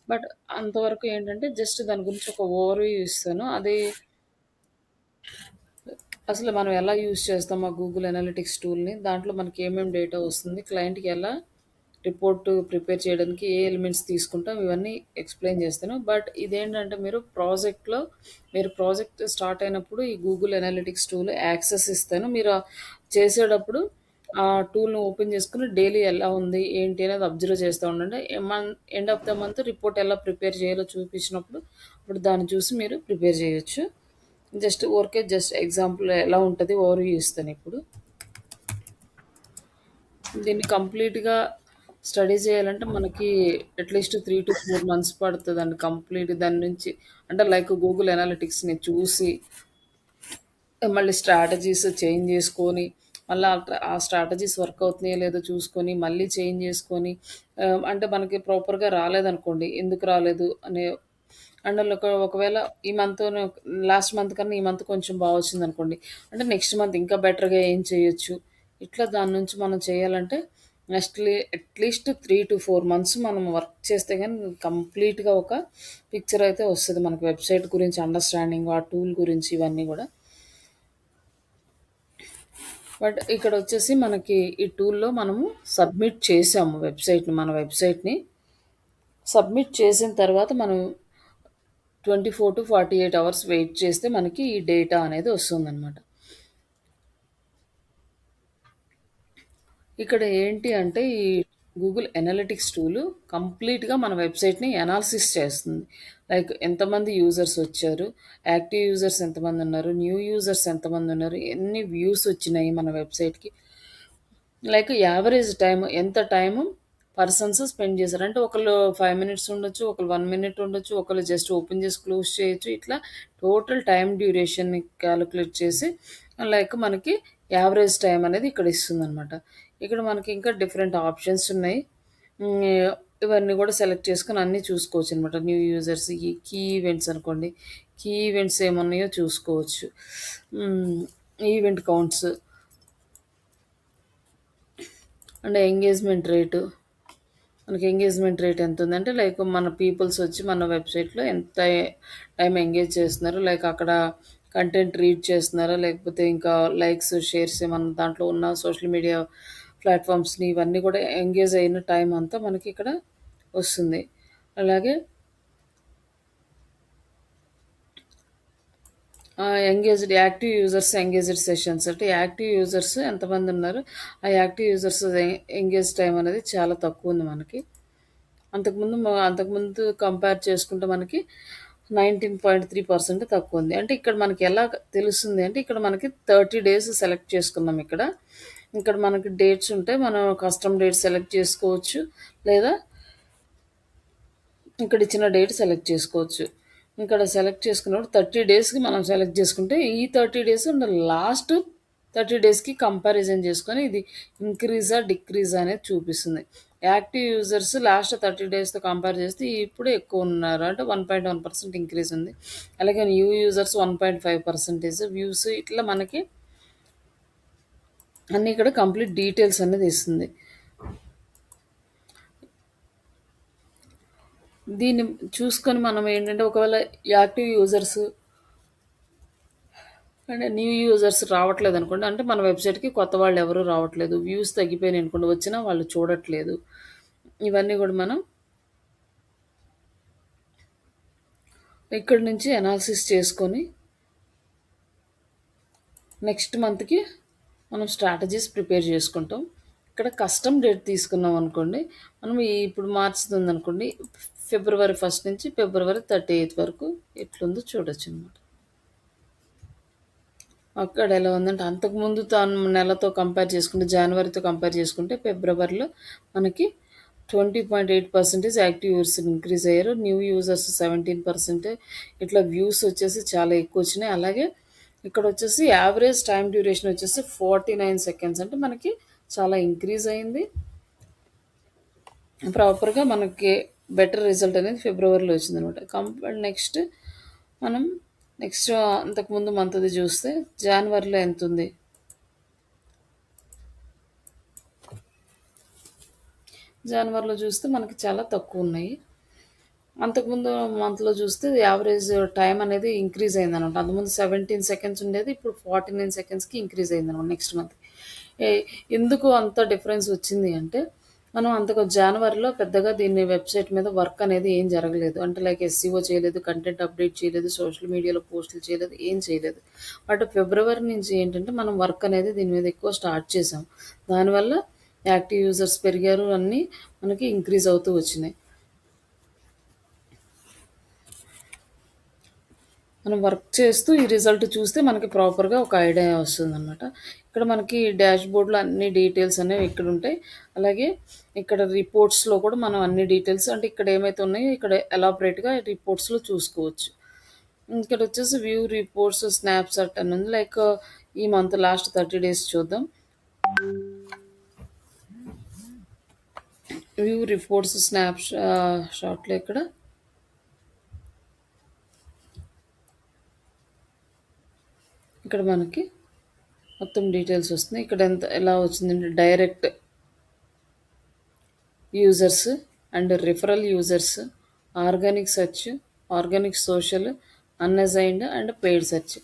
But అంతవరకు ఏంటంటే just దాని గురించి ఒక ఓవర్‌వ్యూ ఇస్తాను. అది అసలు మనం ఎలా యూజ్ చేస్తాం ఆ గూగుల్ అనలిటిక్స్ టూల్‌ని, దాంట్లో మనకి ఏమేం డేటా వస్తుంది, క్లయింట్‌కి ఎలా రిపోర్ట్ ప్రిపేర్ చేయడానికి ఏ ఎలిమెంట్స్ తీసుకుంటాం, ఇవన్నీ ఎక్స్‌ప్లెయిన్ చేస్తాను. బట్ ఇదేంటంటే మీరు ప్రాజెక్ట్ స్టార్ట్ అయినప్పుడు ఈ గూగుల్ అనలిటిక్స్ టూల్ యాక్సెస్ ఇస్తాను. మీరు చేసేటప్పుడు ఆ టూల్‌ని ఓపెన్ చేసుకొని డైలీ ఎలా ఉంది, ఏంటి అనేది అబ్జర్వ్ చేస్తా ఉండండి. End of the month report ఎలా ప్రిపేర్ చేయాలో చూపించినప్పుడు, అప్పుడు దాన్ని చూసి మీరు ప్రిపేర్ చేయొచ్చు. జస్ట్ ఎగ్జాంపుల్ ఎలా ఉంటది ఓవర్‌వ్యూ ఇస్తానిప్పుడు. దీన్ని కంప్లీట్‌గా స్టడీ చేయాలంటే మనకి అట్‌లీస్ట్ 3-4 మంత్స్ పడతదండి కంప్లీట్ దాని నుంచి. అంటే లైక్ గూగుల్ అనలిటిక్స్‌ని చూసి, మళ్ళీ స్ట్రాటజీస్ చేంజ్ చేసుకొని, మళ్ళా ఆ స్ట్రాటజీస్ వర్క్ అవుతున్నాయో లేదో చూసుకొని, మళ్ళీ చేంజ్ చేసుకొని, అంటే మనకి ప్రాపర్‌గా రాలేదనుకోండి, ఎందుకు రాలేదు అనే అండ్ ఒకవేళ ఈ మంత్‌ను లాస్ట్ మంత్ కన్నా ఈ మంత్ కొంచెం బా వచ్చిందనుకోండి, అంటే నెక్స్ట్ మంత్ ఇంకా బెటర్‌గా ఏం చేయొచ్చు? ఇట్లా దాని నుంచి మనం చేయాలంటే అట్‌లీస్ట్ 3-4 మంత్స్ మనం వర్క్ చేస్తే గాని కంప్లీట్‌గా ఒక పిక్చర్ అయితే వస్తది. మనకి వెబ్‌సైట్ గురించి అండర్‌స్టాండింగ్, ఆ టూల్ గురించి ఇవన్నీ గూడా. బట్ ఇక్కడొచ్చేసి మనకి ఈ టూల్‌లో మనము సబ్మిట్ చేసాము మన వెబ్‌సైట్‌ని. సబ్మిట్ చేసిన తర్వాత మనం 24-48 అవర్స్ వెయిట్ చేస్తే మనకి ఈ డేటా అనేది వస్తుందనమాట. ఇక్కడ ఏంటి అంటే ఈ గూగుల్ అనలిటిక్స్ టూల్ కంప్లీట్‌గా మన వెబ్‌సైట్‌ని అనాలిసిస్ చేస్తుంది. లైక్ ఎంతమంది యూజర్స్ వచ్చారు, యాక్టివ్ యూజర్స్ ఎంతమందున్నారు, న్యూ యూజర్స్ ఎంతమందున్నారు, ఎన్ని వ్యూస్ వచ్చినాయి మన వెబ్‌సైట్‌కి, లైక్ యావరేజ్ టైమ్ ఎంత టైము పర్సన్స్ స్పెండ్ చేశారు. అంటే ఒకళ్ళు 5 మినిట్స్ ఉండొచ్చు, ఒకళ్ళు 1 మినిట్ ఉండొచ్చు, ఒకళ్ళు జస్ట్ ఓపెన్ చేసి క్లోజ్ చేయొచ్చు. ఇట్లా టోటల్ టైమ్ డ్యూరేషన్‌ని కాలిక్యులేట్ చేసి లైక్ మనకి యావరేజ్ టైమ్ అనేది ఇక్కడ ఇస్తుందనమాట. ఇక్కడ మనకి ఇంకా డిఫరెంట్ ఆప్షన్స్ ఉన్నాయి. హ్మ్. ఇవన్నీ కూడా సెలెక్ట్ చేసుకొని అన్నీ చూసుకోవచ్చనమాట. న్యూ యూజర్స్, ఈ కీ ఈవెంట్స్ అనుకోండి. కీ ఈవెంట్స్ ఏమున్నాయో చూసుకోవచ్చు. Hmm. Event counts and engagement rate ఎంతుందంటే, లైక్ మన పీపుల్స్ వచ్చి మన వెబ్‌సైట్‌లో ఎంత టైమ్ ఎంగేజ్ చేస్తున్నారు. లైక్ అక్కడ కంటెంట్ రీడ్ చేస్తున్నారా? లేకపోతే ఇంకా లైక్స్, షేర్స్ ఏమన్నా దాంట్లో ఉన్న సోషల్ మీడియా ప్లాట్‌ఫామ్స్‌ని ఇవన్నీ కూడా ఎంగేజ్ అయిన టైం అంతా మనకి ఇక్కడ వస్తుంది. అలాగే యాక్టివ్ యూజర్స్, ఎంగేజ్డ్ సెషన్స్ అంటే యాక్టివ్ యూజర్స్ ఎంతమందున్నారు? ఆ యాక్టివ్ యూజర్స్ ఎంగేజ్ టైమ్ అనేది చాలా తక్కువుంది మనకి. అంతకుముందు కంపేర్ చేసుకుంటే మనకి 19.3% తక్కువుంది. అంటే ఇక్కడ మనకి ఎలా తెలుస్తుంది అంటే, ఇక్కడ మనకి 30 డేస్ సెలెక్ట్ చేసుకున్నాం ఇక్కడ. ఇక్కడ మనకి డేట్స్ ఉంటాయి. మనం కస్టమ్ డేట్ సెలెక్ట్ చేసుకోవచ్చు. లేదా ఇక్కడ ఇచ్చిన డేట్ సెలెక్ట్ చేసుకోవచ్చు. ఇక్కడ సెలెక్ట్ చేసుకున్నప్పుడు 30 డేస్‌కి మనం సెలెక్ట్ చేసుకుంటే, ఈ 30 డేస్ అండ్ లాస్ట్ 30 డేస్‌కి కంపారిజన్ చేసుకొని ఇది ఇంక్రీజా, డిక్రీజా అనేది చూపిస్తుంది. యాక్టివ్ యూజర్స్ లాస్ట్ 30 డేస్‌తో కంపేర్ చేస్తే ఇప్పుడు ఎక్కువున్నారు. అంటే 1.1% ఇంక్రీజ్ ఉంది. అలాగే న్యూ యూజర్స్ 1.5% వ్యూస్ ఇట్లా మనకి అన్నీ ఇక్కడ కంప్లీట్ డీటెయిల్స్ అనేది ఇస్తుంది. దీన్ని చూసుకొని మనం ఏంటంటే ఒకవేళ యాక్టివ్ యూజర్స్ అంటే న్యూ యూజర్స్ రావట్లేదనుకోండి. అంటే మన వెబ్‌సైట్‌కి కొత్త వాళ్ళెవరు రావట్లేదు. వ్యూస్ తగ్గిపోయినాయనుకోండి. వచ్చినా వాళ్ళు చూడట్లేదు. ఇవన్నీ గూడా మనం ఇక్కడి నుంచి అనాలిసిస్ చేసుకొని నెక్స్ట్ మంత్‌కి మనం స్ట్రాటజీస్ ప్రిపేర్ చేసుకుంటాం. ఇక్కడ కస్టమ్ డేట్ తీసుకున్నాం అనుకోండి. మనం ఇప్పుడు మార్చుతుందనుకోండి. ఫిబ్రవరి 1 నుంచి ఫిబ్రవరి 30 వరకు ఎట్లుందో చూడొచ్చనమాట. అక్కడ ఎలా ఉందంటే అంతకుముందు నెలతో కంపేర్ చేసుకుంటే జనవరితో కంపేర్ చేసుకుంటే ఫిబ్రవరిలో మనకి 20.8% యాక్టివ్ యూజర్స్ ఇంక్రీజ్ అయ్యారు. New users 17%. ఇట్లా వ్యూస్ వచ్చేసి చాలా ఎక్కువ వచ్చినాయి. అలాగే ఇక్కడ వచ్చేసి యావరేజ్ టైమ్ డ్యూరేషన్ వచ్చేసి 49 సెకండ్స్ అంటే మనకి చాలా ఇంక్రీజ్ అయింది. ప్రాపర్‌గా మనకి బెటర్ రిజల్ట్ అనేది ఫిబ్రవరిలో వచ్చిందనమాట. నెక్స్ట్ మనం అంతకుముందు మంత్‌ది చూస్తే జాన్వరిలో ఎంతుంది? జనవరిలో చూస్తే మనకి చాలా తక్కువున్నాయి. అంతకుముందు మంత్‌లో చూస్తే యావరేజ్ టైమ్ అనేది ఇంక్రీజ్ అయిందనమాట. అంతకుముందు 17 సెకండ్స్ ఉండేది. ఇప్పుడు 49 సెకండ్స్‌కి ఇంక్రీజ్ అయిందనమాట నెక్స్ట్ మంత్. ఎ ఎందుకు అంత డిఫరెన్స్ వచ్చింది అంటే, మనం అంతగా జాన్వరిలో పెద్దగా దీన్ని వెబ్‌సైట్ మీద వర్క్ అనేది ఏం జరగలేదు. అంటే లైక్ ఎస్సీఓ చేయలేదు, కంటెంట్ అప్డేట్ చేయలేదు, సోషల్ మీడియాలో పోస్టులు చేయలేదు, ఏం చేయలేదు. బట్ ఫిబ్రవరి నుంచి ఏంటంటే, మనం వర్క్ అనేది దీని మీద ఎక్కువ స్టార్ట్ చేసాం. దానివల్ల యాక్టివ్ యూజర్స్ పెరిగారు. అన్నీ మనకి ఇంక్రీజ్ అవుతూ వచ్చినాయి. మనం వర్క్ చేస్తూ ఈ రిజల్ట్ చూస్తే మనకి ప్రాపర్‌గా ఒక ఐడియా వస్తుందనమాట. ఇక్కడ మనకి డాష్‌బోర్డ్‌లో అన్ని డీటెయిల్స్ అనేవి ఇక్కడుంటాయి. అలాగే ఇక్కడ రిపోర్ట్స్‌లో కూడా మనం అన్ని డీటెయిల్స్ అంటే ఇక్కడ ఏమైతే ఉన్నాయో ఇక్కడ ఎలాబరేట్‌గా రిపోర్ట్స్‌లో చూసుకోవచ్చు. ఇక్కడొచ్చేసి వ్యూ రిపోర్ట్స్, స్నాప్‌షాట్ అని ఉంది. లైక్ ఈ మంత్ లాస్ట్ 30 డేస్ చూద్దాం. వ్యూ రిపోర్ట్స్ షాట్‌లో ఇక్కడ ఇక్కడ మనకి మొత్తం డీటెయిల్స్ వస్తున్నాయి. ఇక్కడ ఎంత ఎలా వచ్చిందంటే direct users and referral users, organic search, organic social, unassigned and paid search.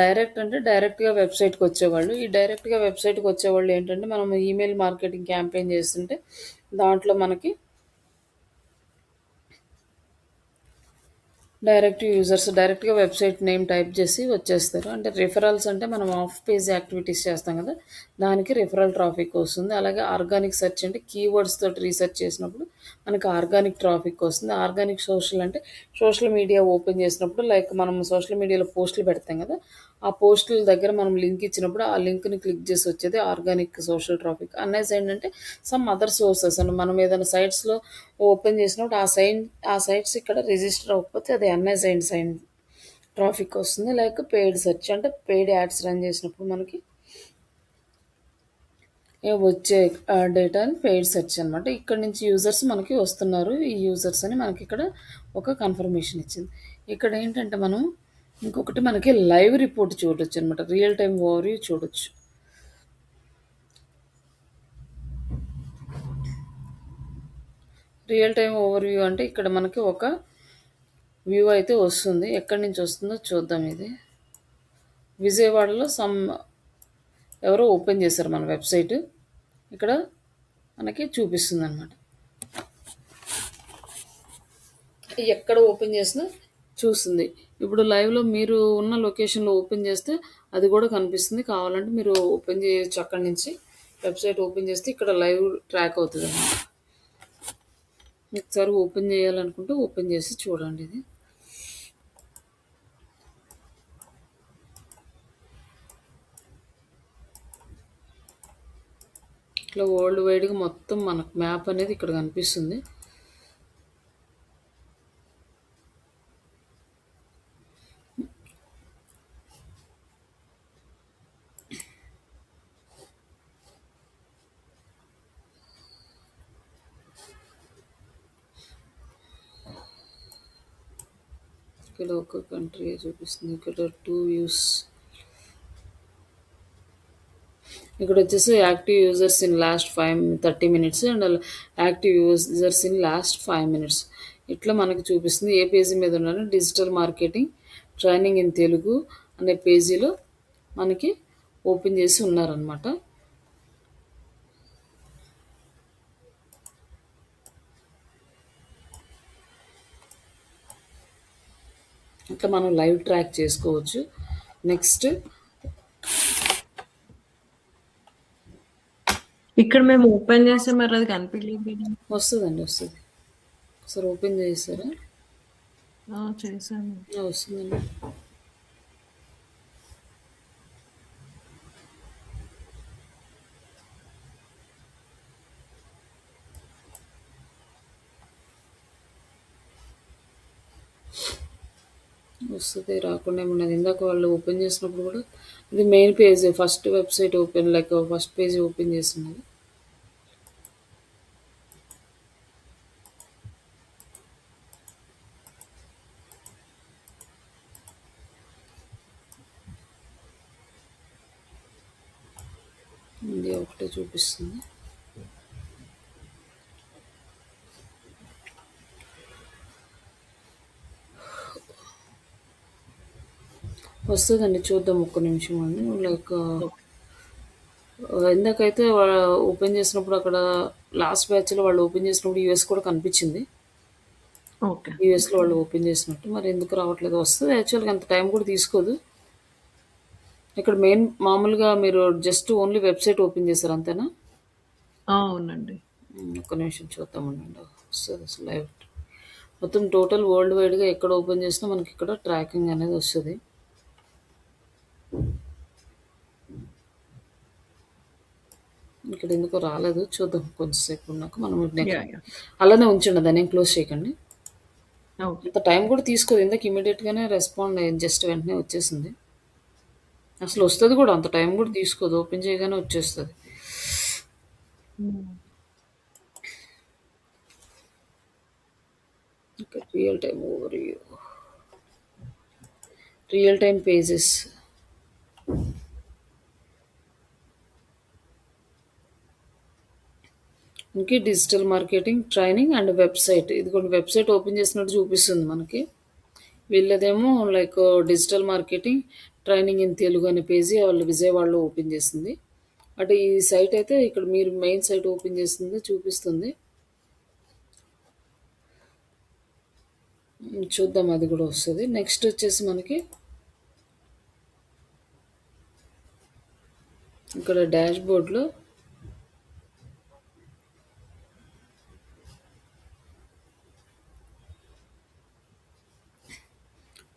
Direct అంటే డైరెక్ట్గా వెబ్సైట్కి వచ్చేవాళ్ళు. ఈ డైరెక్ట్గా వెబ్సైట్కి వచ్చేవాళ్ళు ఏంటంటే మనం ఈమెయిల్ మార్కెటింగ్ క్యాంపెయిన్ చేస్తుంటే దాంట్లో మనకి డైరెక్ట్ యూజర్స్ డైరెక్ట్‌గా వెబ్‌సైట్ నేమ్ టైప్ చేసి వచ్చేస్తారు. అంటే రిఫరల్స్ అంటే మనం ఆఫ్ పేజ్ యాక్టివిటీస్ చేస్తాం కదా! దానికి రిఫరల్ ట్రాఫిక్ వస్తుంది. అలాగే ఆర్గానిక్ సెర్చ్ అంటే కీవర్డ్స్ తోటి రీసెర్చ్ చేసినప్పుడు మనకు ఆర్గానిక్ ట్రాఫిక్ వస్తుంది. ఆర్గానిక్ సోషల్ అంటే సోషల్ మీడియా ఓపెన్ చేసినప్పుడు లైక్ మనం సోషల్ మీడియాలో పోస్టులు పెడతాం కదా! ఆ పోస్టుల దగ్గర మనం లింక్ ఇచ్చినప్పుడు ఆ లింక్‌ని క్లిక్ చేసి వచ్చేది ఆర్గానిక్ సోషల్ ట్రాఫిక్. అన్‌అసైన్డ్ అంటే సమ్ అదర్ సోర్సెస్ అని మనం ఏదైనా సైట్స్‌లో ఓపెన్ చేసినప్పుడు ఆ సైట్స్ ఇక్కడ రిజిస్టర్ అవ్వకపోతే అది అన్‌అసైన్డ్ ట్రాఫిక్ వస్తుంది. లైక్ పెయిడ్ సెర్చ్ అంటే పెయిడ్ యాడ్స్ రన్ చేసినప్పుడు మనకి వచ్చే డేటాని పెయిడ్ సెర్చ్ అనమాట. ఇక్కడ నుంచి యూజర్స్ మనకి వస్తున్నారు. ఈ యూజర్స్ అని మనకి ఇక్కడ ఒక కన్ఫర్మేషన్ ఇచ్చింది. ఇక్కడ ఏంటంటే మనం ఇంకొకటి మనకి లైవ్ రిపోర్ట్ చూడొచ్చు అనమాట. రియల్ టైమ్ ఓవర్‌వ్యూ చూడొచ్చు. రియల్ టైమ్ ఓవర్‌వ్యూ అంటే ఇక్కడ మనకి ఒక వ్యూ అయితే వస్తుంది. ఎక్కడి నుంచి వస్తుందో చూద్దాం ఇది. విజయవాడలో ఎవరో ఓపెన్ చేశారు మన వెబ్‌సైట్. ఇక్కడ మనకి చూపిస్తుందనమాట. ఎక్కడ ఓపెన్ చేసినా చూస్తుంది. ఇప్పుడు లైవ్‌లో మీరు ఉన్న లొకేషన్‌లో ఓపెన్ చేస్తే అది కూడా కనిపిస్తుంది. కావాలంటే మీరు ఓపెన్ చేయొచ్చు అక్కడి నుంచి. వెబ్‌సైట్ ఓపెన్ చేస్తే ఇక్కడ లైవ్ ట్రాక్ అవుతదనమాట. ఒకసారి ఓపెన్ చేయాలనుకుంటే ఓపెన్ చేసి చూడండి ఇది. ఇట్లా వరల్డ్ వైడ్‌గా మొత్తం మనకు మ్యాప్ అనేది ఇక్కడ కనిపిస్తుంది. ఇక్కడ ఒక కంట్రీ చూపిస్తుంది. ఇక్కడ 2 వ్యూస్. ఇక్కడ వచ్చేసి active users in last 30 minutes and active users in last 5 minutes. ఇట్లా మనకి చూపిస్తుంది. ఏ పేజీ మీద ఉన్నారో digital marketing training in Telugu అనే పేజీలో మనకి ఓపెన్ చేసి ఉన్నారనమాట. ఇట్లా మనం లైవ్ ట్రాక్ చేసుకోవచ్చు. నెక్స్ట్ ఇక్కడ మేము ఓపెన్ చేస్తే మరి అది కనిపించలేదు. వస్తుందండి, వస్తుంది. ఒకసారి ఓపెన్ చేసారా? చేశాను. వస్తుందండి. వస్తుంది, రాకుండా ఏమున్నది. ఇందాక వాళ్ళు ఓపెన్ చేసినప్పుడు కూడా ఇది main page first website open like first page open చేస్తున్నది. ఇండియా ఒకటే చూపిస్తుంది. వస్తదండి. చూద్దాం ఒక్క నిమిషం అండి. Like okay. ఇందాకైతే ఓపెన్ చేసినప్పుడు అక్కడ లాస్ట్ బ్యాచ్‌లో వాళ్ళు ఓపెన్ చేసినప్పుడు యూఎస్ కూడా కనిపిచ్చింది. ఓకే. యూఎస్‌లో వాళ్ళు ఓపెన్ చేసినట్టు. మరి ఎందుకు రావట్లేదు? వస్తది యాక్చువల్‌గా అంత టైం కూడా తీసుకోదు. ఇక్కడ మెయిన్ మామూలుగా మీరు జస్ట్ ఓన్లీ వెబ్‌సైట్ ఓపెన్ చేసారు అంతేనా? అవునండి. ఒక్క నిమిషం చూద్దామండి. వస్తది అసలు లైవ్. మొత్తం టోటల్ వరల్డ్ వైడ్‌గా ఎక్కడ ఓపెన్ చేసినా మనకిక్కడ ట్రాకింగ్ అనేది వస్తది. ఇక్కడ ఎందుకో రాలేదు. చూద్దాం కొంచెంసేపు ఉన్నాక మనం నెక్స్ట్ యాహ్! యాహ్! అలానే ఉంచండి. దాన్నేం క్లోజ్ చేయకండి. ఓకే. అంత టైం కూడా తీసుకోదు. ఇందాక ఇమ్మీడియేట్‌గానే రెస్పాండ్ అయ్యింది. జస్ట్ వెంటనే వచ్చేసింది. అసలు వస్తది కూడా అంత టైం కూడా తీసుకోదు. ఓపెన్ చేయగానే వచ్చేస్తది. Hmm. Okay. Real time overview. Real time pages. ఇంకే digital marketing, training and website. ఇది కూడా వెబ్‌సైట్ ఓపెన్ చేసినట్టు చూపిస్తుంది మనకి. వీళ్ళదేమో like digital marketing, training in Telugu అనే పేజీ వాళ్ళు విజయవాడలో ఓపెన్ చేసింది. అటు ఈ సైట్ అయితే ఇక్కడ మీరు మెయిన్ సైట్ ఓపెన్ చేసింది చూపిస్తుంది. చూద్దాం అది కూడా వస్తది. నెక్స్ట్ వచ్చేసి మనకి ఇక్కడ డాష్‌బోర్డ్‌లో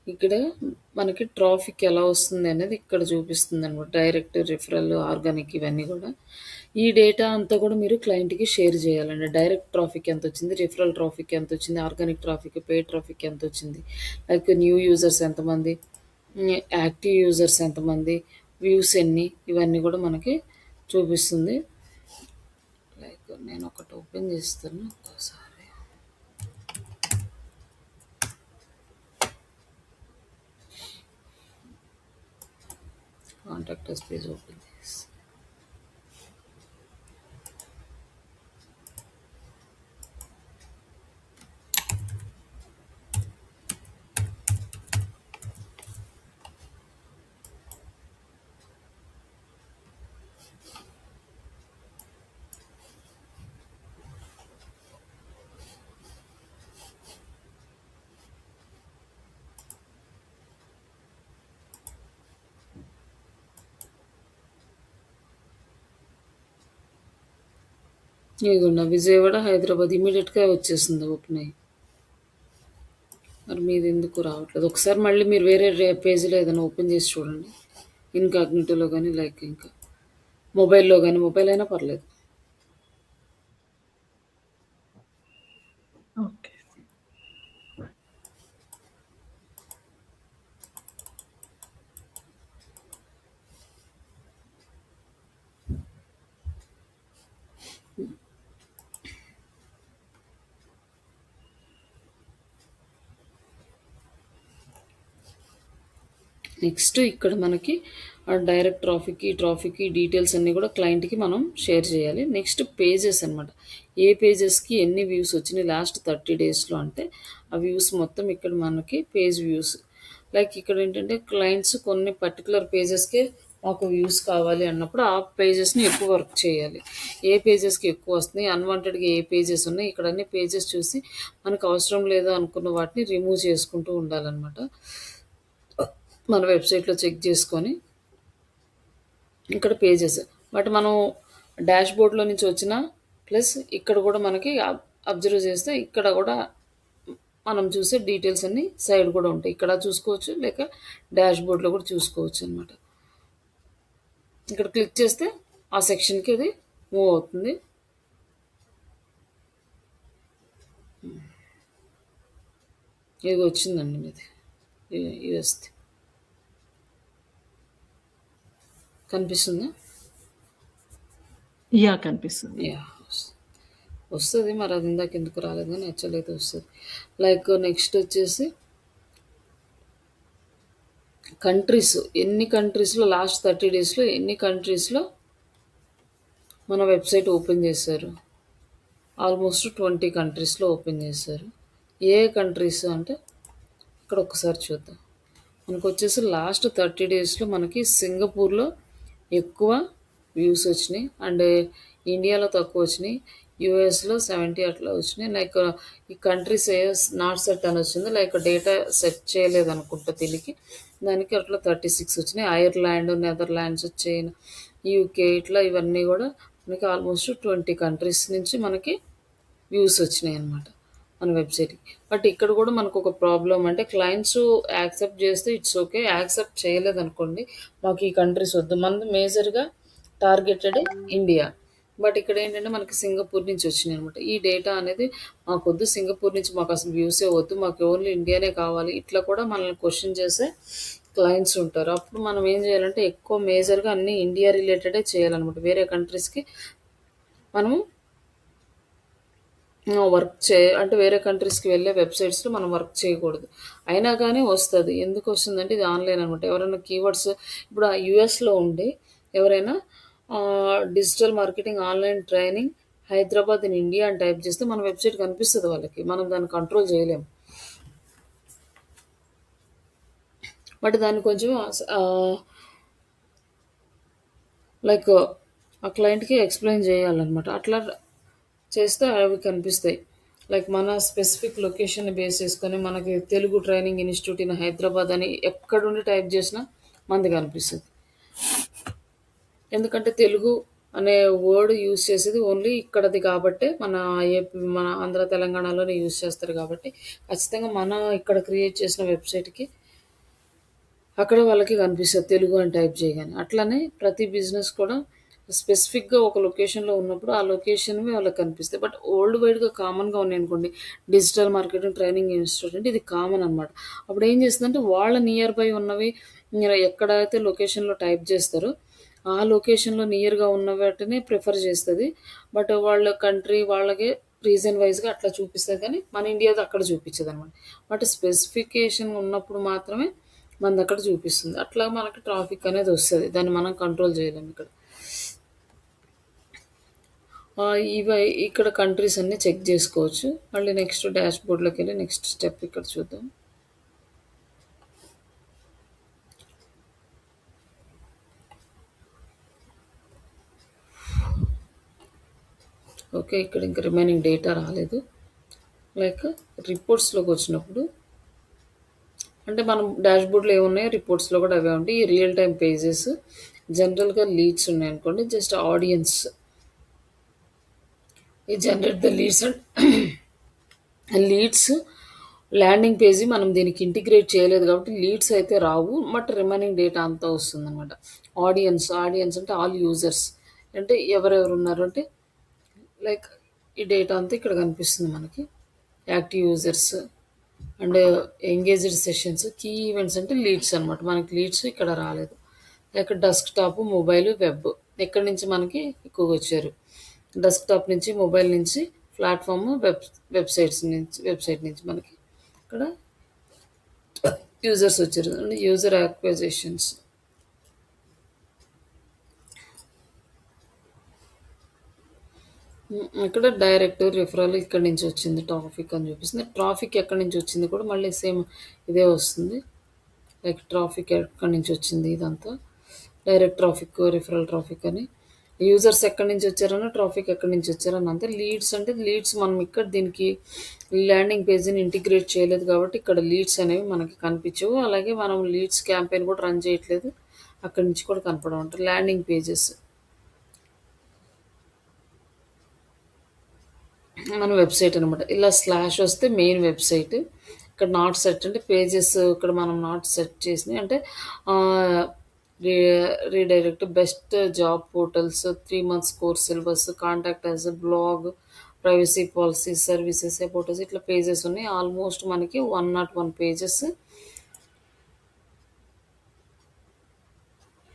ఇక్కడ మనకి ట్రాఫిక్ ఎలా వస్తుంది అనేది ఇక్కడ చూపిస్తుందనమాట. డైరెక్ట్, రిఫరల్, ఆర్గానిక్ ఇవన్నీ గూడా. ఈ డేటా అంతా కూడా మీరు క్లయింట్‌కి షేర్ చేయాలండి. డైరెక్ట్ ట్రాఫిక్ ఎంతొచ్చింది, రిఫరల్ ట్రాఫిక్ ఎంతొచ్చింది, ఆర్గానిక్ ట్రాఫిక్, పెయిడ్ ట్రాఫిక్ ఎంతొచ్చింది, లైక్ న్యూ యూజర్స్ ఎంతమంది, యాక్టివ్ యూజర్స్ ఎంతమంది, వ్యూస్ ఎన్ని, ఇవన్నీ కూడా మనకి చూపిస్తుంది. లైక్ నేను ఒకటి ఓపెన్ చేస్తాను ఒక్కసారి. కాంటాక్ట్ అస్ పేజ్ ఓపెన్ చేసి ఇదిగోండి విజయవాడ, హైదరాబాద్ ఇమ్మీడియేట్‌గా వచ్చేసింది ఓపెన్ అయ్యి. మరి మీది ఎందుకు రావట్లేదు? ఒకసారి మళ్ళీ మీరు వేరే పేజీలో ఏదైనా ఓపెన్ చేసి చూడండి. ఇన్కాగ్నిటోలో కానీ లైక్ ఇంకా మొబైల్‌లో గానీ, మొబైల్ అయినా పర్లేదు. ఓకే. నెక్స్ట్ ఇక్కడ మనకి డైరెక్ట్ ట్రాఫిక్‌కి డీటెయిల్స్ అన్నీ కూడా క్లయింట్‌కి మనం షేర్ చేయాలి. నెక్స్ట్ పేజెస్ అనమాట. ఏ పేజెస్‌కి ఎన్ని వ్యూస్ వచ్చినాయి లాస్ట్ 30 డేస్‌లో అంటే, ఆ వ్యూస్ మొత్తం ఇక్కడ మనకి పేజ్ వ్యూస్. లైక్ ఇక్కడేంటంటే క్లయింట్స్ కొన్ని పర్టిక్యులర్ పేజెస్‌కే మాకు వ్యూస్ కావాలి అన్నప్పుడు ఆ పేజెస్‌ని ఎక్కువ వర్క్ చేయాలి. ఏ పేజెస్‌కి ఎక్కువ వస్తున్నాయి, అన్‌వాంటెడ్‌గా ఏ పేజెస్ ఉన్నాయి, ఇక్కడ అన్ని పేజెస్ చూసి మనకు అవసరం లేదు అనుకున్న వాటిని రిమూవ్ చేసుకుంటూ ఉండాలనమాట. మన వెబ్‌సైట్‌లో చెక్ చేసుకొని ఇక్కడ పేజెస్. బట్ మనం డాష్‌బోర్డ్‌లో నుంచి వచ్చిన ప్లస్ ఇక్కడ కూడా మనకి అబ్జర్వ్ చేస్తే ఇక్కడ కూడా మనం చూసే డీటెయిల్స్ అన్నీ సైడ్ కూడా ఉంటాయి. ఇక్కడ చూసుకోవచ్చు. లేక డాష్‌బోర్డ్‌లో కూడా చూసుకోవచ్చనమాట. ఇక్కడ క్లిక్ చేస్తే ఆ సెక్షన్‌కి అది మూవ్ అవుతుంది. ఇది వచ్చిందండి మీది. యూఎస్‌ది. కనిపిస్తుందా? యాహ్! కనిపిస్తుంది. యాహ్! వస్తది. మరి అది ఇందాక ఎందుకు రాలేదు గానీ యాక్చువల్ అయితే వస్తది. లైక్ నెక్స్ట్ వచ్చేసి కంట్రీస్. ఎన్ని కంట్రీస్‌లో లాస్ట్ 30 డేస్‌లో ఎన్ని కంట్రీస్‌లో మన వెబ్‌సైట్ ఓపెన్ చేశారు. ఆల్మోస్ట్ 20 కంట్రీస్‌లో ఓపెన్ చేశారు. ఏ కంట్రీస్ అంటే ఇక్కడ ఒక్కసారి చూద్దాం. మనకొచ్చేసి లాస్ట్ 30 డేస్‌లో మనకి సింగపూర్‌లో ఎక్కువ వ్యూస్ వచ్చినియి. అండ్ ఇండియాలో తక్కువొచ్చినియి. యూఎస్‌లో 70 అట్లా వచ్చినియి. లైక్ ఈ కంట్రీస్ నాట్ సెట్ అనొచ్చింది. లైక్ డేటా సెట్ చేయలేదనుకుంటా దీనికి. దానికి అట్లా 36 వచ్చినియి. ఐర్లాండ్, నెదర్లాండ్స్, చైనా, యూకే ఇట్లా ఇవన్నీ గూడా మనకి ఆల్మోస్ట్ 20 కంట్రీస్ నుంచి మనకి వ్యూస్ వచ్చినాయన్నమాట మన వెబ్‌సైట్‌కి. బట్ ఇక్కడ గూడా మనకొక ప్రాబ్లమ్ అంటే క్లయింట్స్ యాక్సెప్ట్ జేస్తే ఇట్స్ ఓకే. యాక్సెప్ట్ చేయలేదనుకోండి, మాకు ఈ కంట్రీస్ వద్దు. మనది మేజర్‌గా టార్గెటెడ్ ఇండియా. బట్ ఇక్కడేంటంటే మనకి సింగపూర్ నుంచి వచ్చినాయనమాట. ఈ డేటా అనేది మాకొద్దు, సింగపూర్ నుంచి మాకసలు వ్యూసే వద్దు. మాకు ఓన్లీ ఇండియానే కావాలి. ఇట్లా కూడా మనల్ని క్వెషన్ చేసే క్లయింట్స్ ఉంటారు. అప్పుడు మనం ఏం చేయాలంటే ఎక్కువ మేజర్‌గా అన్నీ ఇండియా రిలేటెడే చేయాలనమాట. వేరే కంట్రీస్‌కి మనము అంటే వేరే కంట్రీస్‌కి వెళ్ళే వెబ్‌సైట్స్‌లో మనం వర్క్ చేయకూడదు. అయినా గానీ వస్తది. ఎందుకొస్తుందంటే ఇది ఆన్‌లైన్ అనమాట. ఎవరైనా కీవర్డ్స్ ఇప్పుడు ఆ యూఎస్‌లో ఉండి ఎవరైనా digital marketing online training Hyderabad in India అని టైప్ చేస్తే మన వెబ్‌సైట్ కనిపిస్తది వాళ్ళకి. మనం దాన్ని కంట్రోల్ చేయలేం. బట్ దాన్ని కొంచెం లైక్ ఆ క్లయింట్‌కి ఎక్స్‌ప్లెయిన్ చేయాలనమాట. అట్లా చేస్తే అవి కనిపిస్తాయి. లైక్ మన స్పెసిఫిక్ లొకేషన్‌ని బేస్ చేసుకొని మనకి Telugu training institute in Hyderabad అని ఎక్కడుండి టైప్ చేసినా మనది కనిపిస్తది. ఎందుకంటే తెలుగు అనే వర్డ్ యూజ్ చేసేది ఓన్లీ ఇక్కడది కాబట్టే మన ఆంధ్ర, తెలంగాణలోనే యూజ్ చేస్తారు కాబట్టి ఖచ్చితంగా మన ఇక్కడ క్రియేట్ చేసిన వెబ్‌సైట్‌కి అక్కడ వాళ్ళకి కనిపిస్తది తెలుగు అని టైప్ చేయగానే. అట్లనే ప్రతి బిజినెస్ కూడా స్పెసిఫిక్‌గా ఒక లొకేషన్‌లో ఉన్నప్పుడు ఆ లొకేషన్‌వి వాళ్ళకి కనిపిస్తాయి. బట్ వరల్డ్ వైడ్‌గా కామన్‌గా ఉన్నాయనుకోండి, డిజిటల్ మార్కెటింగ్ ట్రైనింగ్ ఇన్‌స్టిట్యూట్ అంటే ఇది కామన్ అనమాట. అప్పుడు ఏం చేస్తుందంటే వాళ్ళ నియర్ బై ఉన్నవి మీరు ఎక్కడైతే లొకేషన్‌లో టైప్ చేస్తారో, ఆ లొకేషన్‌లో నియర్‌గా ఉన్న వాటిని ప్రిఫర్ చేస్తది. బట్ వాళ్ళ కంట్రీ వాళ్ళకే రీజన్ వైస్‌గా అట్లా చూపిస్తది కానీ, మన ఇండియాది అక్కడ చూపించదనమాట. బట్ స్పెసిఫికేషన్ ఉన్నప్పుడు మాత్రమే మనదక్కడ చూపిస్తుంది. అట్లా మనకి ట్రాఫిక్ అనేది వస్తది. దాన్ని మనం కంట్రోల్ చేయలేం ఇక్కడ. ఇవి ఇక్కడ కంట్రీస్ అన్నీ చెక్ జేసుకోవచ్చు. మళ్ళీ నెక్స్ట్ డాష్‌బోర్డ్‌లోకెళ్ళి నెక్స్ట్ స్టెప్ ఇక్కడ చూద్దాం. ఓకే. ఇక్కడ ఇంక రిమైనింగ్ డేటా రాలేదు. లైక్ రిపోర్ట్స్‌లోకొచ్చినప్పుడు అంటే మనం డాష్‌బోర్డ్‌లో ఏమున్నాయో రిపోర్ట్స్‌లో కూడా అవే ఉంటాయి. ఈ రియల్ టైమ్ పేజెస్ జనరల్‌గా లీడ్స్ ఉన్నాయనుకోండి జస్ట్ ఆడియన్స్ ఈ generate the leads and leads landing page మనం దీనికి ఇంటిగ్రేట్ చేయలేదు కాబట్టి లీడ్స్ అయితే రావు. బట్ రిమైనింగ్ డేటా అంతా వస్తుందనమాట. ఆడియన్స్ అంటే ఆల్ యూజర్స్. అంటే ఎవరెవరు ఉన్నారు అంటే లైక్ ఈ డేటా అంతా ఇక్కడ కనిపిస్తుంది మనకి. Active users and engaged sessions, key events అంటే లీడ్స్ అనమాట. మనకి లీడ్స్ ఇక్కడ రాలేదు. లైక్ డెస్క్‌టాప్, మొబైల్, వెబ్ ఎక్కడి నుంచి మనకి ఎక్కువగా వచ్చారు. డెస్క్‌టాప్ నుంచి, మొబైల్ నుంచి, ప్లాట్‌ఫార్మ్, వెబ్‌సైట్ నుంచి మనకి ఇక్కడ యూజర్స్ వచ్చారు. అంటే యూజర్ అక్విజిషన్స్. ఇక్కడ డైరెక్ట్ రిఫరల్ ఇక్కడి నుంచి వచ్చింది ట్రాఫిక్ అని చూపిస్తుంది. ట్రాఫిక్ ఎక్కడి నుంచి వచ్చింది కూడా మళ్ళీ సేమ్ ఇదే వస్తుంది. లైక్ ట్రాఫిక్ ఎక్కడి నుంచి వచ్చింది ఇదంతా. డైరెక్ట్ ట్రాఫిక్, రిఫరల్ ట్రాఫిక్ అని. యూజర్స్ ఎక్కడి నుంచి వచ్చారనో, ట్రాఫిక్ ఎక్కడి నుంచి వచ్చారని అంతే. లీడ్స్ అంటే లీడ్స్ మనం ఇక్కడ దీనికి ల్యాండింగ్ పేజీని ఇంటిగ్రేట్ చేయలేదు కాబట్టి ఇక్కడ లీడ్స్ అనేవి మనకి కనిపించవు. అలాగే మనం లీడ్స్ క్యాంపెయిన్ కూడా రన్ చేయట్లేదు. అక్కడి నుంచి కూడా కనపడమంట. ల్యాండింగ్ పేజెస్ మన వెబ్‌సైట్ అనమాట. ఇలా స్లాష్ వస్తే మెయిన్ వెబ్‌సైట్. ఇక్కడ నాట్ సెట్ అంటే పేజెస్ ఇక్కడ మనం నాట్ సెట్ చేసినయి అంటే ah, re redirect best job portals, 3 months course syllabus, contact us, blog, privacy policies, services, about us ఇట్లా పేజెస్ ఉన్నాయి. ఆల్మోస్ట్ మనకి 101 పేజెస్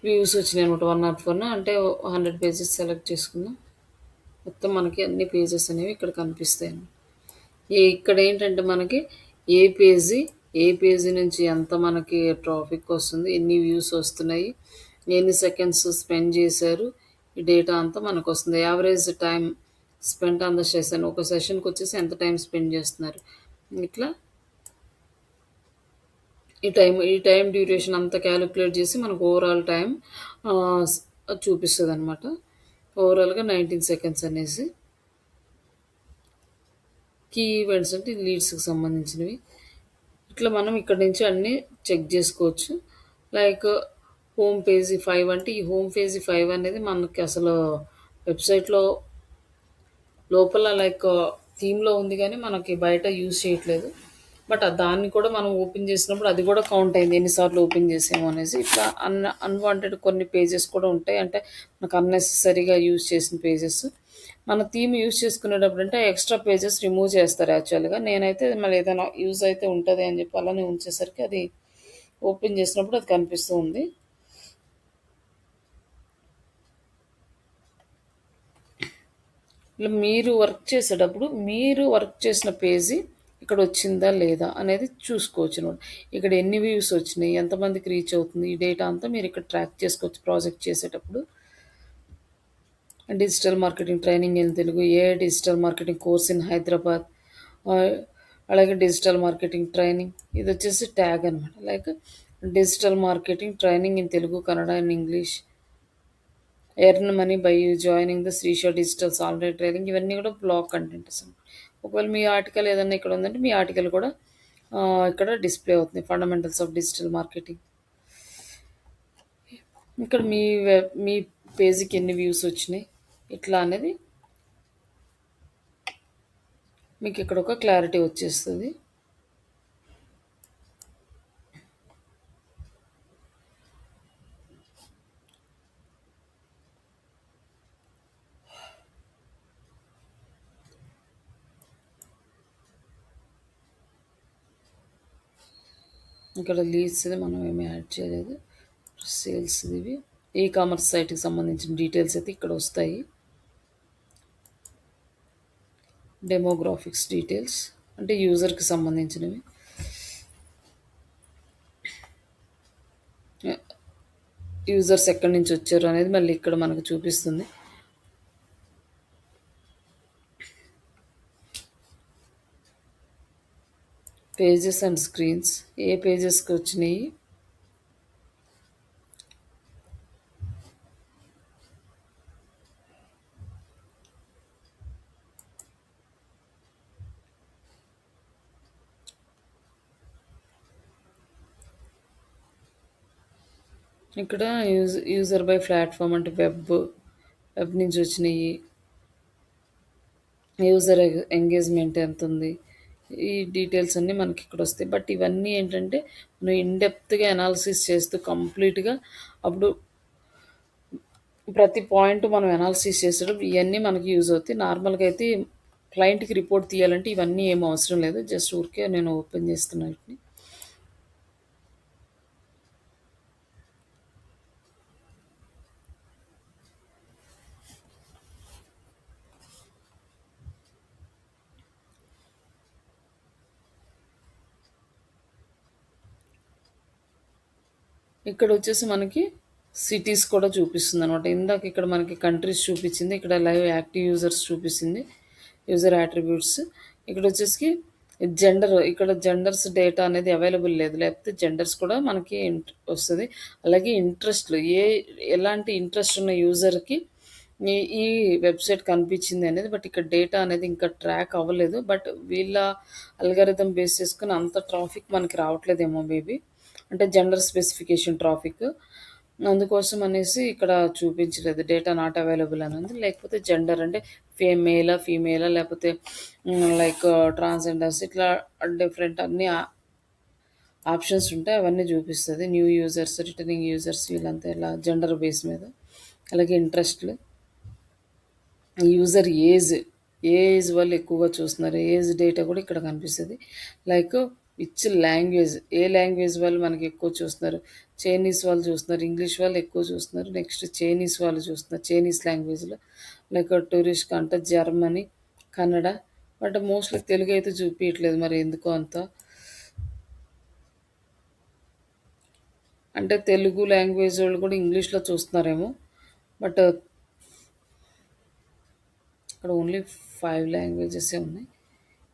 వ్యూస్ వచ్చినాయనమాట. 101 అంటే 100 పేజెస్ సెలెక్ట్ చేసుకుందాం. మొత్తం మనకి అన్ని పేజెస్ అనేవి ఇక్కడ కనిపిస్తాయి. ఇక్కడేంటంటే మనకి ఏ పేజీ, ఏ పేజీ నుంచి ఎంత మనకి ట్రాఫిక్ వస్తుంది, ఎన్ని వ్యూస్ వస్తున్నాయి, ఎన్ని సెకండ్స్ స్పెండ్ చేశారు, ఈ డేటా అంతా మనకొస్తుంది. Average time spent on the session. ఒక సెషన్‌కొచ్చేసి ఎంత టైం స్పెండ్ చేస్తున్నారు. ఇట్లా ఈ టైం డ్యూరేషన్ అంతా క్యాలిక్యులేట్ చేసి మనకు ఓవరాల్ టైం స్ చూపిస్తదనమాట. ఓవరాల్‌గా 19 సెకండ్స్ అనేసి. కీ ఈవెంట్స్ అంటే లీడ్స్‌కి సంబంధించినవి. ఇట్లా మనం ఇక్కడి నుంచి అన్నీ చెక్ జేసుకోవచ్చు. లైక్ హోమ్ పేజీ 5 అంటే ఈ హోమ్ పేజీ 5 అనేది మనకి అసలు వెబ్‌సైట్‌లో లోపల లైక్ థీమ్‌లో ఉంది గానీ, మనకి బయట యూజ్ చేయట్లేదు. బట్ దాన్ని కూడా మనం ఓపెన్ చేసినప్పుడు అది కూడా కౌంట్ అయింది. ఎన్ని సార్లు ఓపెన్ చేసాము అనేసి. ఇట్లా అన్‌వాంటెడ్ కొన్ని పేజెస్ కూడా ఉంటాయి. అంటే మనకు అన్నెసెసరీగా యూజ్ చేసిన పేజెస్. మన థీమ్ యూజ్ చేసుకునేటప్పుడంటే ఎక్స్‌ట్రా పేజెస్ రిమూవ్ చేస్తారు యాక్చువల్‌గా. నేనైతే మళ్ళీ ఏదైనా యూజ్ అయితే ఉంటది అని చెప్పి అలానే ఉంచేసరికి అది ఓపెన్ చేసినప్పుడు అది కనిపిస్తూ ఉంది. ఇలా మీరు వర్క్ చేసిన పేజీ ఇక్కడ వచ్చిందా లేదా అనేది చూసుకోవచ్చు అనమాట. ఇక్కడ ఎన్ని వ్యూస్ వచ్చినాయి, ఎంతమందికి రీచ్ అవుతుంది, ఈ డేటా అంతా మీరు ఇక్కడ ట్రాక్ చేసుకోవచ్చు ప్రాజెక్ట్ చేసేటప్పుడు. Digital marketing training in Telugu, AI digital marketing course in Hyderabad, ఆహ్, అలాగే డిజిటల్ మార్కెటింగ్ ట్రైనింగ్ ఇది వచ్చేసి ట్యాగ్ అనమాట. Like digital marketing training in Telugu, Kannada and English. Earn money by joining the Srisha digitals online training ఇవన్నీ కూడా బ్లాగ్ కంటెంట్స్ అన్నమాట. ఒకవేళ మీ ఆర్టికల్ ఏదన్నా ఇక్కడ ఉందంటే మీ ఆర్టికల్ కూడా ఇక్కడ డిస్ప్లే అవుతుంది. Fundamentals of digital marketing. ఇక్కడ మీ పేజీకి ఎన్ని వ్యూస్ వచ్చినాయి ఇట్లా అనేది మీకు ఇక్కడ ఒక క్లారిటీ వచ్చేస్తుంది. ఇక్కడ లీడ్స్ మనం ఏమి యాడ్ చేయలేదు. సేల్స్ ఇవి ఈ కామర్స్ సైట్కి సంబంధించిన డీటెయిల్స్ అయితే ఇక్కడ వస్తాయి. డెమోగ్రాఫిక్స్ డీటెయిల్స్ అంటే యూజర్కి సంబంధించినవి. యూజర్స్ ఎక్కడి నుంచి వచ్చారు అనేది మళ్ళీ ఇక్కడ మనకు చూపిస్తుంది. పేజెస్ అండ్ స్క్రీన్స్ ఏ పేజెస్కి వచ్చినాయి, ఇక్కడ యూజర్ బై ప్లాట్ఫామ్ అంటే వెబ్ నుంచి వచ్చినాయి, యూజర్ ఎంగేజ్మెంట్ ఎంత ఉంది, ఈ డీటెయిల్స్ అన్నీ మనకి ఇక్కడ వస్తాయి. బట్ ఇవన్నీ ఏంటంటే మనం ఇన్‌డెప్త్‌గా అనాలిసిస్ చేస్తూ కంప్లీట్‌గా అప్పుడు ప్రతి పాయింట్ మనం అనాలిసిస్ చేసేటప్పుడు ఇవన్నీ మనకి యూజ్ అవుతాయి. నార్మల్‌గా అయితే క్లయింట్‌కి రిపోర్ట్ తీయాలంటే ఇవన్నీ ఏం అవసరం లేదు. జస్ట్ ఊరికే నేను ఓపెన్ చేస్తున్నా వీటిని. ఇక్కడ వచ్చేసి మనకి సిటీస్ కూడా చూపిస్తుంది అనమాట. ఇందాక ఇక్కడ మనకి కంట్రీస్ చూపించింది, ఇక్కడ లైవ్ యాక్టివ్ యూజర్స్ చూపిస్తుంది, యూజర్ యాట్రిబ్యూట్స్. ఇక్కడ వచ్చేసి ఇక్కడ జెండర్స్ డేటా అనేది అవైలబుల్ లేదు, లేకపోతే జెండర్స్ కూడా మనకి వస్తుంది. అలాగే ఇంట్రెస్ట్లు ఎలాంటి ఇంట్రెస్ట్ ఉన్న యూజర్కి ఈ వెబ్సైట్ కనిపించింది అనేది. బట్ ఇక్కడ డేటా అనేది ఇంకా ట్రాక్ అవ్వలేదు. బట్ వీళ్ళ అల్గారిథం బేస్ చేసుకుని అంత ట్రాఫిక్ మనకి రావట్లేదేమో మేబీ, అంటే జెండర్ స్పెసిఫికేషన్ ట్రాఫిక్. అందుకోసం అనేసి ఇక్కడ చూపించలేదు, డేటా నాట్ అవైలబుల్ అని ఉంది. లేకపోతే జెండర్ అంటే మేలా ఫీమేలా లేకపోతే లైక్ ట్రాన్స్జెండర్స్ ఇట్లా డిఫరెంట్ అన్ని ఆప్షన్స్ ఉంటాయి, అవన్నీ చూపిస్తుంది. న్యూ యూజర్స్, రిటర్నింగ్ యూజర్స్ వీళ్ళంతా ఇలా జెండర్ బేస్ మీద. అలాగే ఇంట్రెస్ట్లు, యూజర్ ఏ ఏజ్ వాళ్ళు ఎక్కువగా చూస్తున్నారు, ఏజ్ డేటా కూడా ఇక్కడ కనిపిస్తుంది. Like which language, A language వాళ్ళు మనకి ఎక్కువ చూస్తున్నారు, చైనీస్ వాళ్ళు చూస్తున్నారు, ఇంగ్లీష్ వాళ్ళు ఎక్కువ చూస్తున్నారు, నెక్స్ట్ చైనీస్ వాళ్ళు చూస్తున్నారు, చైనీస్ లాంగ్వేజ్లో. లైక్ టూరిస్ట్ అంటే Germany, Kannada. But mostly Telugu అయితే చూపించట్లేదు, మరి ఎందుకో అంత. అంటే తెలుగు లాంగ్వేజ్ వాళ్ళు కూడా ఇంగ్లీష్లో చూస్తున్నారేమో. బట్ ఇక్కడ ఓన్లీ 5 లాంగ్వేజెసే ఉన్నాయి.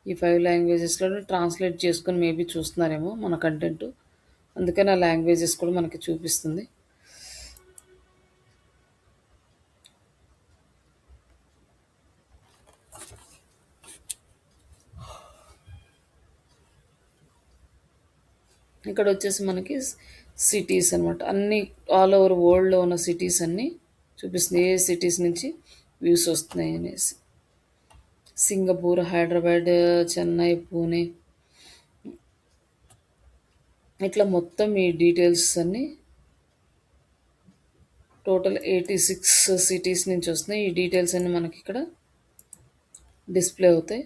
ఈ 5 లాంగ్వేజెస్లో ట్రాన్స్లేట్ చేసుకొని మేబీ చూస్తున్నారేమో మన కంటెంట్. అందుకని ఆ లాంగ్వేజెస్ కూడా మనకి చూపిస్తుంది. ఇక్కడ వచ్చేసి మనకి సిటీస్ అనమాట. అన్ని ఆల్ ఓవర్ వరల్డ్‌లో ఉన్న సిటీస్ అన్నీ చూపిస్తుంది. ఏ సిటీస్ నుంచి వ్యూస్ వస్తున్నాయి అనేసి. సింగపూర్, హైదరాబాద్, చెన్నై, పూణే ఇట్లా మొత్తం ఈ డీటెయిల్స్ అన్నీ టోటల్ 86 సిటీస్ నుంచి వస్తున్నాయి. ఈ డీటెయిల్స్ అన్నీ మనకి ఇక్కడ డిస్ప్లే అవుతాయి.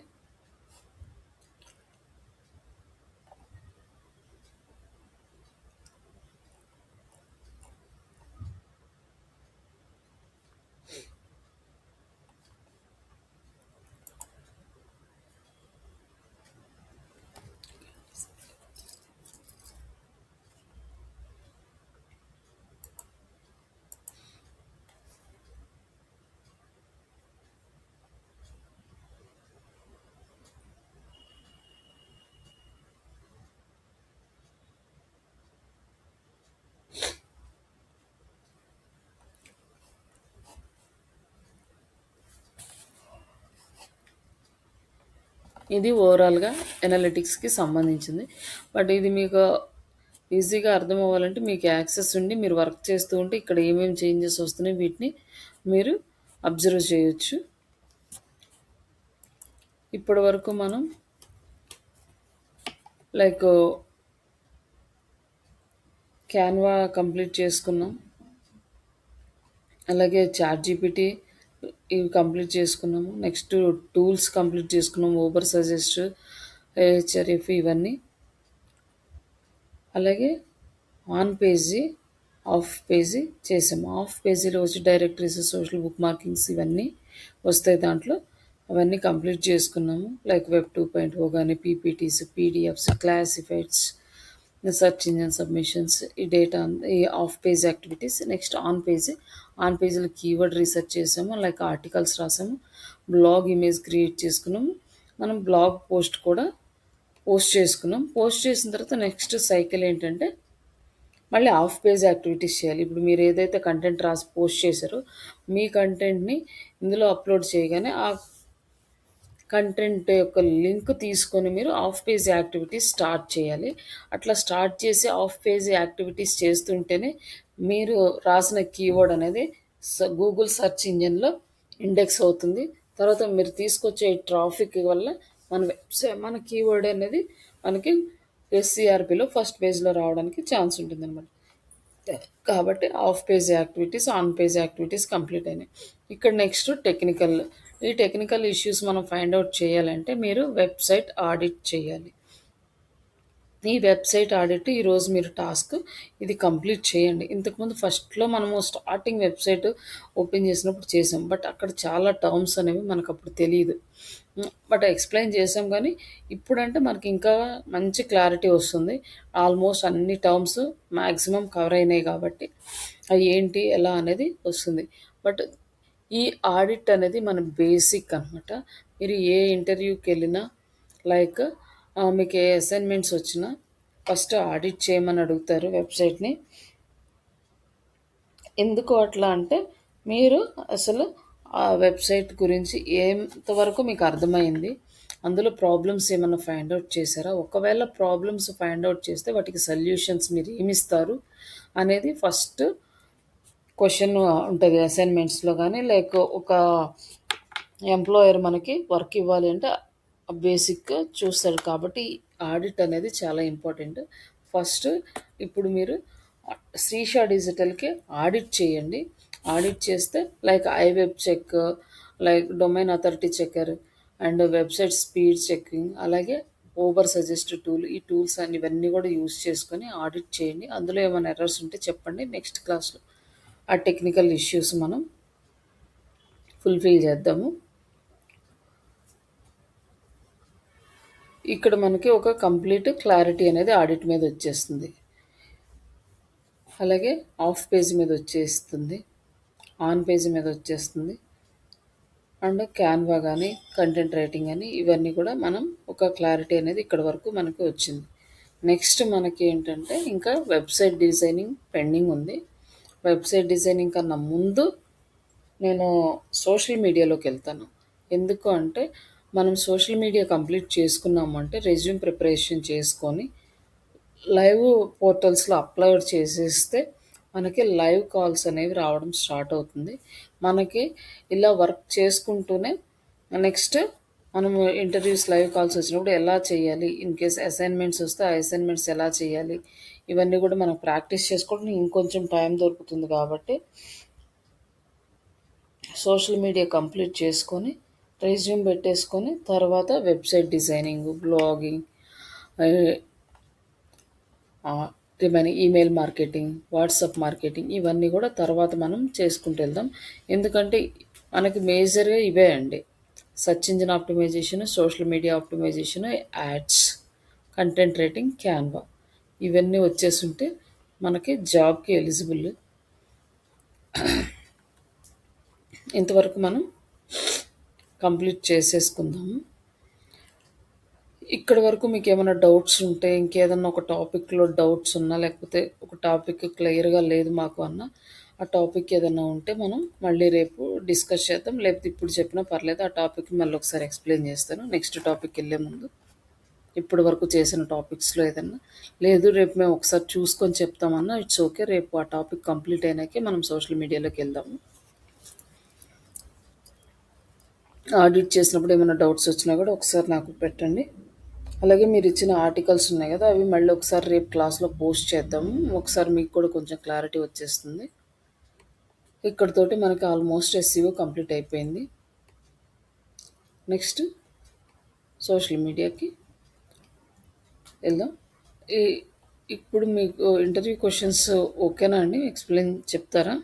ఇది ఓవరాల్గా ఎనాలిటిక్స్కి సంబంధించింది. బట్ ఇది మీకు ఈజీగా అర్థం అవ్వాలంటే మీకు యాక్సెస్ ఉండి మీరు వర్క్ చేస్తూ ఉంటే ఇక్కడ ఏమేమి చేంజెస్ వస్తున్నాయి వీటిని మీరు అబ్జర్వ్ చేయొచ్చు. ఇప్పటి వరకు మనం లైక్ క్యాన్వా కంప్లీట్ చేసుకున్నాం, అలాగే చాట్ జీపీటీ ఇవి కంప్లీట్ చేసుకున్నాము. నెక్స్ట్ టూల్స్ కంప్లీట్ చేసుకున్నాము, ఊబర్ సజెస్ట్, హెచ్ఆర్ఎఫ్ ఇవన్నీ. అలాగే ఆన్ పేజీ, ఆఫ్ పేజీ చేసాము. ఆఫ్ పేజీలో వచ్చి డైరెక్టరీస్, సోషల్ బుక్ మార్కింగ్స్ ఇవన్నీ వస్తాయి దాంట్లో. అవన్నీ కంప్లీట్ చేసుకున్నాము. లైక్ వెబ్ 2.0 కానీ PPTs, PDFs, classifieds, search engine submissions, ఈ డేటా ఈ off page activities. Next on పేజీలో కీవర్డ్ రీసెర్చ్ చేసాము, లైక్ ఆర్టికల్స్ రాసాము, బ్లాగ్ ఇమేజ్ క్రియేట్ చేసుకున్నాము. మనం బ్లాగ్ పోస్ట్ కూడా పోస్ట్ చేసుకున్నాం. పోస్ట్ చేసిన తర్వాత నెక్స్ట్ సైకిల్ ఏంటంటే మళ్ళీ ఆఫ్ పేజ్ యాక్టివిటీస్ చేయాలి. ఇప్పుడు మీరు ఏదైతే కంటెంట్ రాసి పోస్ట్ చేశారో మీ కంటెంట్ని ఇందులో అప్లోడ్ చేయగానే ఆ కంటెంట్ యొక్క లింక్ తీసుకొని మీరు ఆఫ్ పేజ్ యాక్టివిటీస్ స్టార్ట్ చేయాలి. అట్లా స్టార్ట్ చేసి ఆఫ్ పేజ్ యాక్టివిటీస్ చేస్తుంటేనే మీరు రాసిన కీవర్డ్ అనేది గూగుల్ సెర్చ్ ఇంజన్లో ఇండెక్స్ అవుతుంది. తర్వాత మీరు తీసుకొచ్చే ట్రాఫిక్ వల్ల మన కీవర్డ్ అనేది మనకి ఎస్సీఆర్పిలో ఫస్ట్ పేజ్లో రావడానికి ఛాన్స్ ఉంటుంది అనమాట. కాబట్టి of page activities, on page activities complete అయినాయి. ఇక్కడ నెక్స్ట్ టెక్నికల్. ఈ టెక్నికల్ ఇష్యూస్ మనం ఫైండ్ అవుట్ చేయాలంటే మీరు వెబ్సైట్ ఆడిట్ చేయాలి. ఈ వెబ్సైట్ ఆడిట్ ఈరోజు మీరు టాస్క్ ఇది కంప్లీట్ చేయండి. ఇంతకుముందు ఫస్ట్లో మనము స్టార్టింగ్ వెబ్సైట్ ఓపెన్ చేసినప్పుడు చేసాం, బట్ అక్కడ చాలా టర్మ్స్ అనేవి మనకు అప్పుడు తెలియదు. బట్ ఎక్స్ప్లెయిన్ చేసాం, కానీ ఇప్పుడంటే మనకి ఇంకా మంచి క్లారిటీ వస్తుంది. ఆల్మోస్ట్ అన్ని టర్మ్స్ మ్యాక్సిమం కవర్ అయినాయి కాబట్టి అవి ఏంటి ఎలా అనేది వస్తుంది. బట్ ఈ ఆడిట్ అనేది మన బేసిక్ అనమాట. మీరు ఏ ఇంటర్వ్యూకి వెళ్ళినా లైక్ మీకు ఏ అసైన్మెంట్స్ వచ్చినా ఫస్ట్ ఆడిట్ చేయమని అడుగుతారు వెబ్సైట్ని. ఎందుకు అట్లా అంటే మీరు అసలు ఆ వెబ్సైట్ గురించి ఎంతవరకు మీకు అర్థమైంది, అందులో ప్రాబ్లమ్స్ ఏమైనా ఫైండ్ అవుట్ చేశారా, ఒకవేళ ప్రాబ్లమ్స్ ఫైండ్ అవుట్ చేస్తే వాటికి సొల్యూషన్స్ మీరు ఏమిస్తారు అనేది ఫస్ట్ క్వశ్చన్ ఉంటుంది అసైన్మెంట్స్లో. కానీ లైక్ ఒక ఎంప్లాయర్ మనకి వర్క్ ఇవ్వాలి అంటే బేసిక్గా చూస్తాడు. కాబట్టి ఆడిట్ అనేది చాలా ఇంపార్టెంట్. ఫస్ట్ ఇప్పుడు మీరు శ్రీషా డిజిటల్కి ఆడిట్ చేయండి. ఆడిట్ చేస్తే లైక్ ఐవెబ్ check, like domain authority checker and website speed checking, అలాగే ఓబర్ సజెస్ట్ టూల్, ఈ టూల్స్ అన్ని ఇవన్నీ కూడా యూస్ చేసుకొని ఆడిట్ చేయండి. అందులో ఏమైనా ఎర్రర్స్ ఉంటే చెప్పండి. నెక్స్ట్ క్లాస్లో ఆ టెక్నికల్ ఇష్యూస్ మనం ఫుల్ఫిల్ చేద్దాము. ఇక్కడ మనకి ఒక కంప్లీట్ క్లారిటీ అనేది ఆడిట్ మీద వచ్చేస్తుంది. అలాగే ఆఫ్ పేజ్ మీద వచ్చేస్తుంది, ఆన్ పేజ్ మీద వచ్చేస్తుంది, అండ్ క్యాన్వా కానీ కంటెంట్ రైటింగ్ అని ఇవన్నీ కూడా మనం ఒక క్లారిటీ అనేది ఇక్కడ వరకు మనకు వచ్చింది. నెక్స్ట్ మనకేంటంటే ఇంకా వెబ్‌సైట్ డిజైనింగ్ పెండింగ్ ఉంది. వెబ్‌సైట్ డిజైనింగ్ కన్నా ముందు నేను సోషల్ మీడియాలోకెళ్తాను. ఎందుకు అంటే, మనం సోషల్ మీడియా కంప్లీట్ చేసుకున్నాము అంటే రెజ్యూమ్ ప్రిపరేషన్ చేసుకొని, లైవ్ పోర్టల్స్‌లో అప్‌లోడ్ చేసేస్తే, మనకి లైవ్ కాల్స్ అనేవి రావడం స్టార్ట్ అవుతుంది. మనకి ఇలా వర్క్ చేసుకుంటూనే నెక్స్ట్ మనము ఇంటర్వ్యూస్, లైవ్ కాల్స్ వచ్చినప్పుడు ఎలా చేయాలి? ఇన్ కేస్ అసైన్‌మెంట్స్ వస్తే, ఆ అసైన్‌మెంట్స్ ఎలా చేయాలి? ఇవన్నీ కూడా మనం ప్రాక్టీస్ చేసుకోవడానికి ఇంకొంచెం టైం దొరుకుతుంది కాబట్టి సోషల్ మీడియా కంప్లీట్ చేసుకొని, రెజ్యూమ్ పెట్టేసుకొని, తర్వాత వెబ్‌సైట్ డిజైనింగు, బ్లాగింగ్, ఆహ్, remaining email marketing, WhatsApp marketing ఇవన్నీ కూడా తర్వాత మనం చేసుకుంటూ వెళ్దాం. ఎందుకంటే మనకి మేజర్‌గా ఇవే అండి. Search engine optimisation, social media optimisation, ads, content writing, Canva ఇవన్నీ వచ్చేసుంటే మనకి జాబ్‌కి ఎలిజిబుల్. ఇంతవరకు మనం కంప్లీట్ చేసేసుకుందాము. ఇక్కడి వరకు మీకేమైనా డౌట్స్ ఉంటే, ఇంకేదన్నా ఒక టాపిక్‌లో డౌట్స్ ఉన్నా, లేకపోతే ఒక టాపిక్ క్లియర్‌గా లేదు మాకు అన్నా, ఆ టాపిక్ ఏదన్నా ఉంటే మనం మళ్ళీ రేపు డిస్కస్ చేద్దాం. లేకపోతే ఇప్పుడు చెప్పినా పర్లేదు. ఆ టాపిక్‌ని మళ్ళీ ఒకసారి ఎక్స్‌ప్లెయిన్ చేస్తాను నెక్స్ట్ టాపిక్‌కెళ్ళే ముందు. ఇప్పటి వరకు చేసిన టాపిక్స్‌లో ఏదన్నా, లేదు రేపు మేము ఒకసారి చూసుకొని చెప్తామన్నా ఇట్స్ ఓకే. రేపు ఆ టాపిక్ కంప్లీట్ అయినాకే మనం సోషల్ మీడియాలోకెళ్దాము. ఆడిట్ చేసినప్పుడు ఏమైనా డౌట్స్ వచ్చినా కూడా ఒకసారి నాకు పెట్టండి. అలాగే మీరిచ్చిన ఆర్టికల్స్ ఉన్నాయి కదా! అవి మళ్ళీ ఒకసారి రేపు క్లాస్‌లో పోస్ట్ చేద్దాము. ఒకసారి మీకు కూడా కొంచెం క్లారిటీ వచ్చేస్తుంది. ఇక్కడితోటి మనకి ఆల్మోస్ట్ ఎస్‌సీఓ కంప్లీట్ అయిపోయింది. నెక్స్ట్ సోషల్ మీడియాకి వెళ్దాం. ఈ ఇప్పుడు మీకు ఇంటర్వ్యూ క్వెషన్స్ ఓకేనా అండి? ఎక్స్‌ప్లెయిన్ చెప్తారా?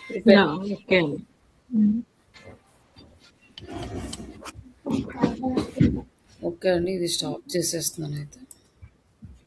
Prepare yeah! ఓకే అండి. హ్మ్. ఓకే అండి. ఇది స్టాప్ చేసేస్తున్నానయితే.